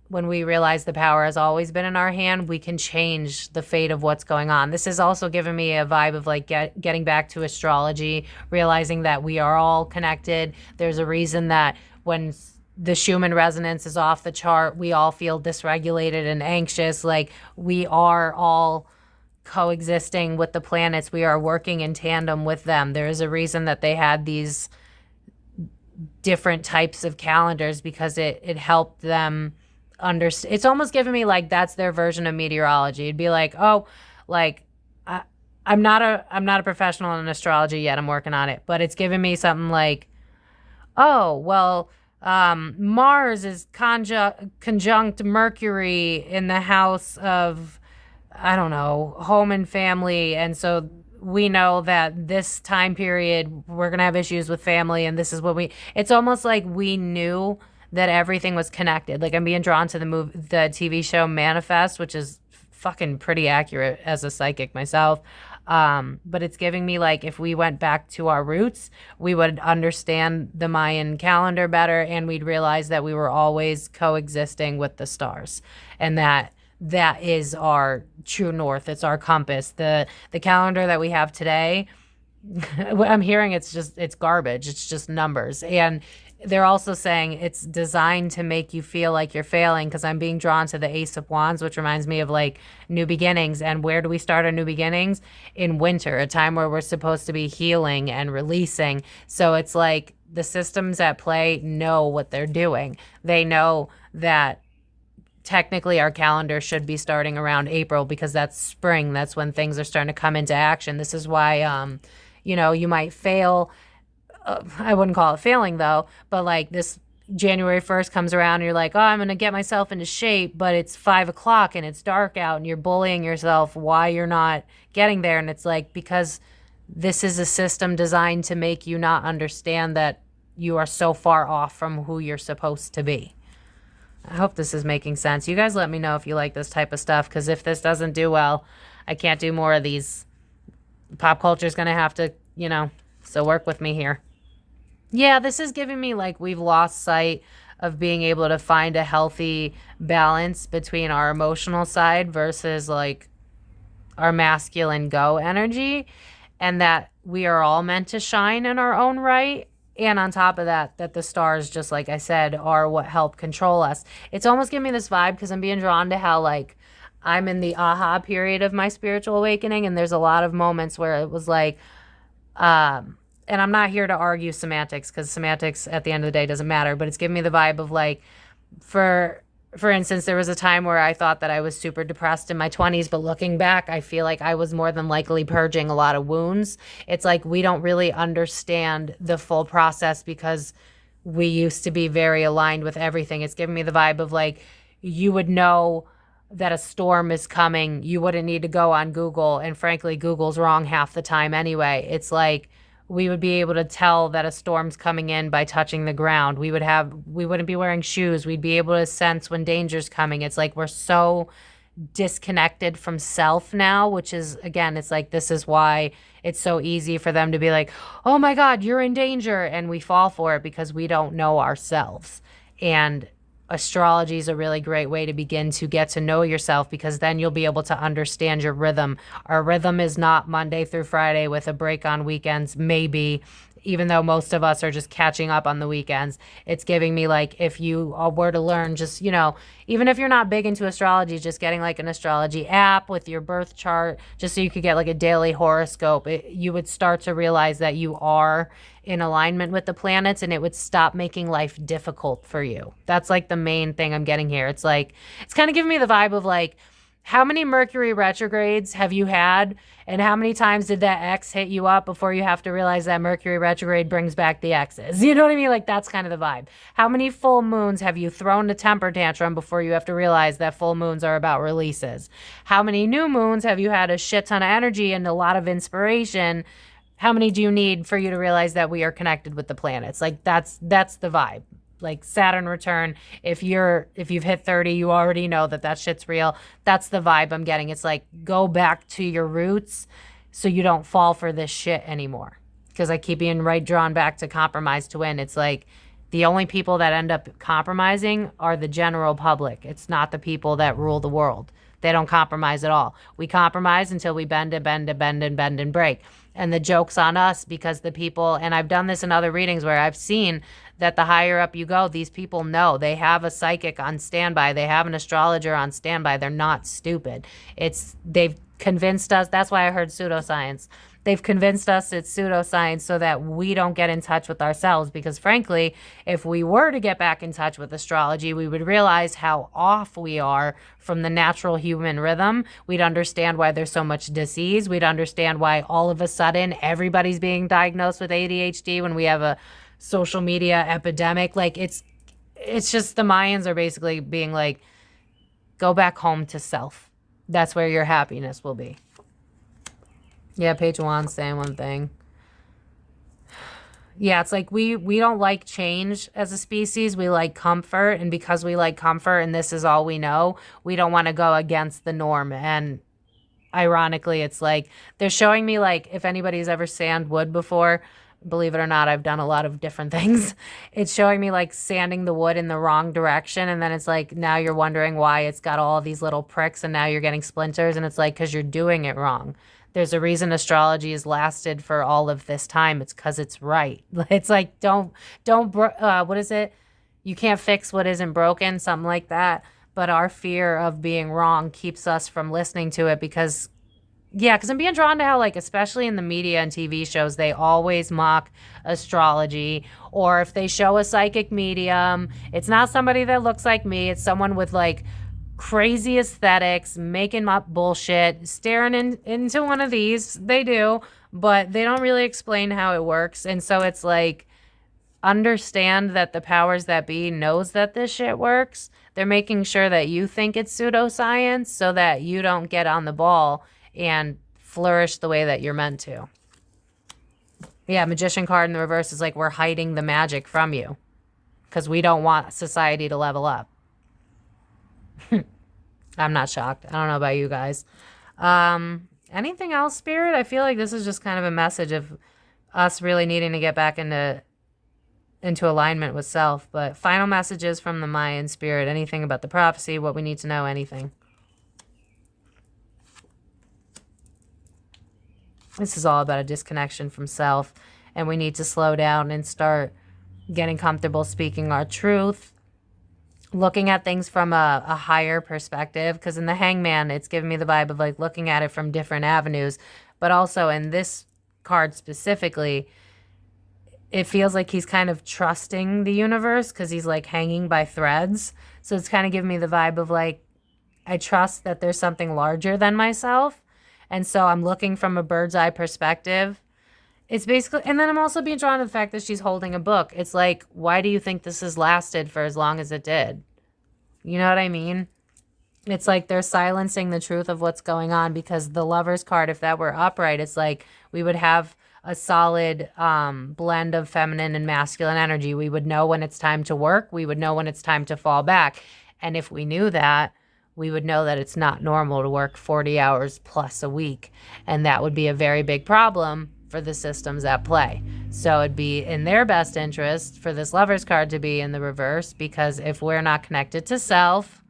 When we realize the power has always been in our hand, we can change the fate of what's going on. This has also given me a vibe of like getting back to astrology, realizing that we are all connected. There's a reason that when the Schumann resonance is off the chart, we all feel dysregulated and anxious. Like, we are all coexisting with the planets. We are working in tandem with them. There is a reason that they had these different types of calendars, because it helped them understand. It's almost given me like that's their version of meteorology. It'd be like, oh, like I'm not a professional in astrology yet. I'm working on it, but it's given me something like, oh, well, Mars is conjunct Mercury in the house of, I don't know, home and family. And so we know that this time period, we're going to have issues with family. And this is what it's almost like we knew that everything was connected. Like, I'm being drawn to the TV show Manifest, which is fucking pretty accurate as a psychic myself. But it's giving me like, if we went back to our roots, we would understand the Mayan calendar better, and we'd realize that we were always coexisting with the stars, and that is our true north. It's our compass. The calendar that we have today, I'm hearing it's garbage. It's just numbers. And they're also saying it's designed to make you feel like you're failing, because I'm being drawn to the Ace of Wands, which reminds me of like new beginnings. And where do we start our new beginnings? In winter, a time where we're supposed to be healing and releasing. So it's like the systems at play know what they're doing. They know that technically our calendar should be starting around April, because that's spring. That's when things are starting to come into action. This is why, you might fail. I wouldn't call it failing though, but like this January 1st comes around and you're like, oh, I'm going to get myself into shape, but it's 5:00 and it's dark out, and you're bullying yourself why you're not getting there. And it's like, because this is a system designed to make you not understand that you are so far off from who you're supposed to be. I hope this is making sense. You guys let me know if you like this type of stuff, because if this doesn't do well, I can't do more of these. Pop culture is going to have to, so work with me here. Yeah, this is giving me like we've lost sight of being able to find a healthy balance between our emotional side versus like our masculine go energy, and that we are all meant to shine in our own right. And on top of that, that the stars, just like I said, are what help control us. It's almost giving me this vibe, because I'm being drawn to how like I'm in the aha period of my spiritual awakening, and there's a lot of moments where it was like, and I'm not here to argue semantics, because semantics at the end of the day doesn't matter, but it's giving me the vibe of like, for for instance, there was a time where I thought that I was super depressed in my 20s, but looking back, I feel like I was more than likely purging a lot of wounds. It's like we don't really understand the full process because we used to be very aligned with everything. It's giving me the vibe of like, you would know that a storm is coming. You wouldn't need to go on Google. And frankly, Google's wrong half the time anyway. It's like, we would be able to tell that a storm's coming in by touching the ground. We wouldn't be wearing shoes. We'd be able to sense when danger's coming. It's like we're so disconnected from self now, which is, again, it's like, this is why it's so easy for them to be like, oh my God, you're in danger. And we fall for it because we don't know ourselves. And astrology is a really great way to begin to get to know yourself, because then you'll be able to understand your rhythm. Our rhythm is not Monday through Friday with a break on weekends, maybe, even though most of us are just catching up on the weekends. It's giving me like, if you were to learn just, even if you're not big into astrology, just getting like an astrology app with your birth chart, just so you could get like a daily horoscope, you would start to realize that you are in alignment with the planets, and it would stop making life difficult for you. That's like the main thing I'm getting here. It's like, it's kind of giving me the vibe of like, how many Mercury retrogrades have you had? And how many times did that X hit you up before you have to realize that Mercury retrograde brings back the X's? You know what I mean? Like, that's kind of the vibe. How many full moons have you thrown a temper tantrum before you have to realize that full moons are about releases? How many new moons have you had a shit ton of energy and a lot of inspiration? How many do you need for you to realize that we are connected with the planets? Like, that's the vibe. Like Saturn return, if you've hit 30, you already know that shit's real. That's the vibe I'm getting. It's like, go back to your roots so you don't fall for this shit anymore. Because I keep being drawn back to compromise to win. It's like, the only people that end up compromising are the general public. It's not the people that rule the world. They don't compromise at all. We compromise until we bend and break. And the joke's on us, because the people, and I've done this in other readings where I've seen that the higher up you go, these people know. They have a psychic on standby. They have an astrologer on standby. They're not stupid. They've convinced us. That's why I heard pseudoscience. They've convinced us it's pseudoscience so that we don't get in touch with ourselves, because frankly, if we were to get back in touch with astrology, we would realize how off we are from the natural human rhythm. We'd understand why there's so much disease. We'd understand why all of a sudden everybody's being diagnosed with ADHD when we have a social media epidemic. Like, it's just, the Mayans are basically being like, go back home to self. That's where your happiness will be. Yeah, Page Wan's saying one thing. Yeah, it's like we don't like change as a species. We like comfort, and because we like comfort and this is all we know, we don't want to go against the norm. And ironically, it's like, they're showing me, like, if anybody's ever sanded wood before, believe it or not, I've done a lot of different things. It's showing me like sanding the wood in the wrong direction, and then it's like, now you're wondering why it's got all these little pricks, and now you're getting splinters, and it's like, because you're doing it wrong. There's a reason astrology has lasted for all of this time. It's because it's right. It's like, what is it? You can't fix what isn't broken, something like that. But our fear of being wrong keeps us from listening to it, because I'm being drawn to how, like, especially in the media and TV shows, they always mock astrology. Or if they show a psychic medium, it's not somebody that looks like me. It's someone with like crazy aesthetics, making up bullshit, staring into one of these. They do, but they don't really explain how it works. And so it's like, understand that the powers that be knows that this shit works. They're making sure that you think it's pseudoscience so that you don't get on the ball and flourish the way that you're meant to. Yeah, Magician card in the reverse is like, we're hiding the magic from you because we don't want society to level up. I'm not shocked. I don't know about you guys. Anything else, Spirit? I feel like this is just kind of a message of us really needing to get back into alignment with self. But final messages from the Mayan Spirit. Anything about the prophecy, what we need to know, anything. This is all about a disconnection from self, and we need to slow down and start getting comfortable speaking our truth, looking at things from a higher perspective, because in the Hangman, it's giving me the vibe of like looking at it from different avenues, but also in this card specifically, it feels like he's kind of trusting the universe because he's like hanging by threads. So it's kind of giving me the vibe of like, I trust that there's something larger than myself. And so I'm looking from a bird's eye perspective. It's basically, and then I'm also being drawn to the fact that she's holding a book. It's like, why do you think this has lasted for as long as it did? You know what I mean? It's like they're silencing the truth of what's going on, because the Lover's card, if that were upright, it's like we would have a solid blend of feminine and masculine energy. We would know when it's time to work. We would know when it's time to fall back. And if we knew that, we would know that it's not normal to work 40 hours plus a week. And that would be a very big problem for the systems at play. So it'd be in their best interest for this Lover's card to be in the reverse, because if we're not connected to self,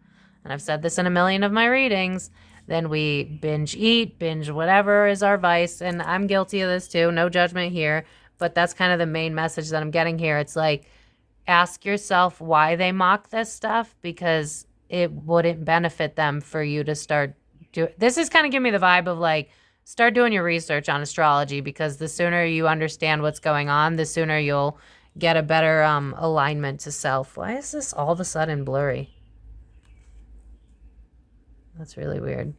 and I've said this in a million of my readings, then we binge eat, binge whatever is our vice. And I'm guilty of this too. No judgment here. But that's kind of the main message that I'm getting here. It's like, ask yourself why they mock this stuff, because it wouldn't benefit them for you to start doing. This is kind of giving me the vibe of like, start doing your research on astrology, because the sooner you understand what's going on, the sooner you'll get a better alignment to self. Why is this all of a sudden blurry? That's really weird.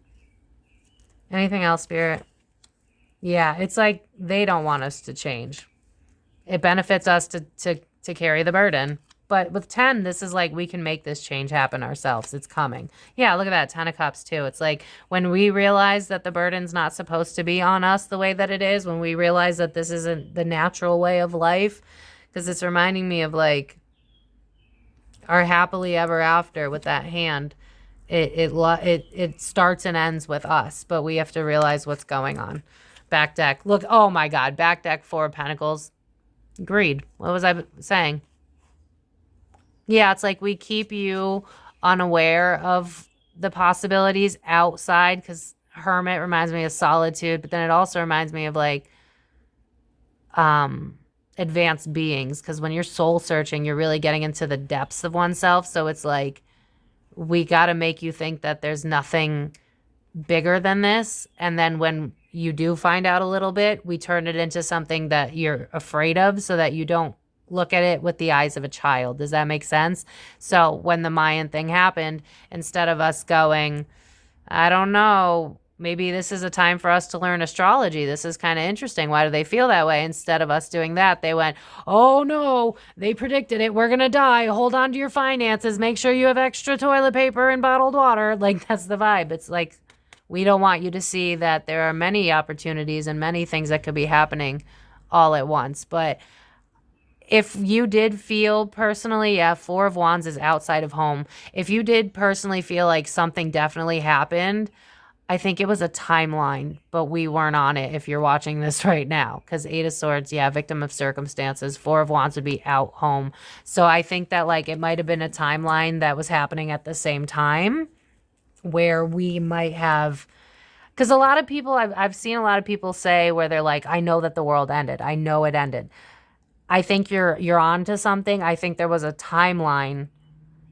Anything else, Spirit? Yeah, it's like they don't want us to change. It benefits us to carry the burden. But with 10, this is like we can make this change happen ourselves. It's coming. Yeah, look at that. 10 of Cups too. It's like when we realize that the burden's not supposed to be on us the way that it is, when we realize that this isn't the natural way of life, because it's reminding me of like our happily ever after with that hand. It starts and ends with us, but we have to realize what's going on. Back deck. Look, oh my God. Back deck, 4 of Pentacles. Greed. What was I saying? Yeah, it's like we keep you unaware of the possibilities outside, because Hermit reminds me of solitude, but then it also reminds me of like advanced beings, because when you're soul searching, you're really getting into the depths of oneself. So it's like we got to make you think that there's nothing bigger than this. And then when you do find out a little bit, we turn it into something that you're afraid of, so that you don't look at it with the eyes of a child. Does that make sense? So when the Mayan thing happened, instead of us going, I don't know, maybe this is a time for us to learn astrology. This is kind of interesting. Why do they feel that way? Instead of us doing that, they went, oh no, they predicted it. We're going to die. Hold on to your finances. Make sure you have extra toilet paper and bottled water. Like, that's the vibe. It's like, we don't want you to see that there are many opportunities and many things that could be happening all at once. But if you did feel personally, yeah, 4 of Wands is outside of home. If you did personally feel like something definitely happened, I think it was a timeline, but we weren't on it if you're watching this right now. Because 8 of Swords, yeah, victim of circumstances. 4 of Wands would be out home. So I think that like it might have been a timeline that was happening at the same time, where we might have, because a lot of people, I've seen a lot of people say where they're like, I know that the world ended. I know it ended. I think you're on to something. I think there was a timeline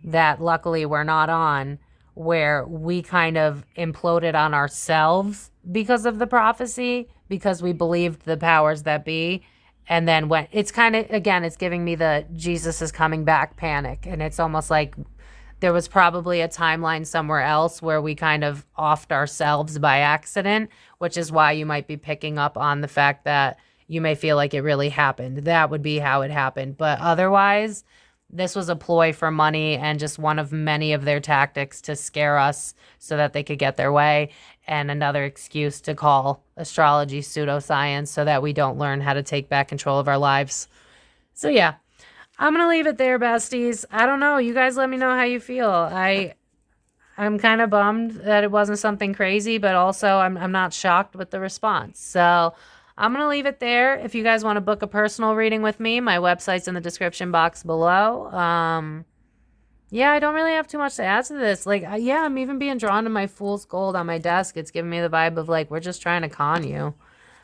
that luckily we're not on, where we kind of imploded on ourselves because of the prophecy, because we believed the powers that be. And then when it's kind of, again, it's giving me the Jesus is coming back panic. And it's almost like there was probably a timeline somewhere else where we kind of offed ourselves by accident, which is why you might be picking up on the fact that you may feel like it really happened. That would be how it happened. But otherwise, this was a ploy for money and just one of many of their tactics to scare us so that they could get their way, and another excuse to call astrology pseudoscience so that we don't learn how to take back control of our lives. So yeah, I'm going to leave it there, besties. I don't know. You guys let me know how you feel. I'm kind of bummed that it wasn't something crazy, but also I'm not shocked with the response. So I'm going to leave it there. If you guys want to book a personal reading with me, my website's in the description box below. Yeah, I don't really have too much to add to this. Like, yeah, I'm even being drawn to my fool's gold on my desk. It's giving me the vibe of like, we're just trying to con you.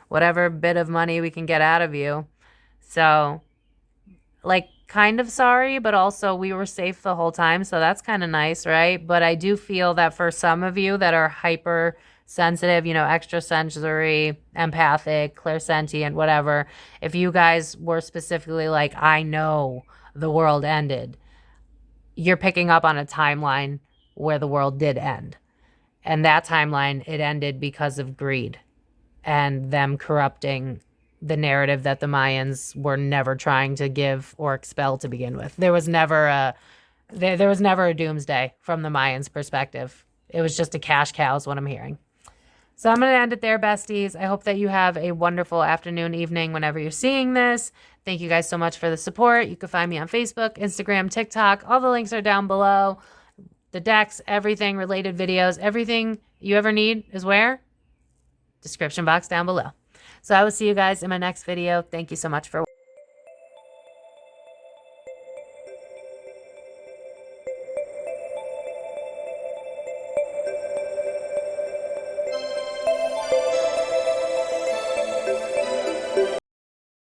Whatever bit of money we can get out of you. So, like, kind of sorry, but also we were safe the whole time. So that's kind of nice, right? But I do feel that for some of you that are hyper sensitive, you know, extrasensory, empathic, clairsentient, whatever, if you guys were specifically like, I know the world ended, you're picking up on a timeline where the world did end. And that timeline, it ended because of greed and them corrupting the narrative that the Mayans were never trying to give or expel to begin with. There was never a doomsday from the Mayans' perspective. It was just a cash cow is what I'm hearing. So I'm going to end it there, besties. I hope that you have a wonderful afternoon, evening, whenever you're seeing this. Thank you guys so much for the support. You can find me on Facebook, Instagram, TikTok. All the links are down below. The decks, everything, related videos, everything you ever need is where? Description box down below. So I will see you guys in my next video. Thank you so much for watching.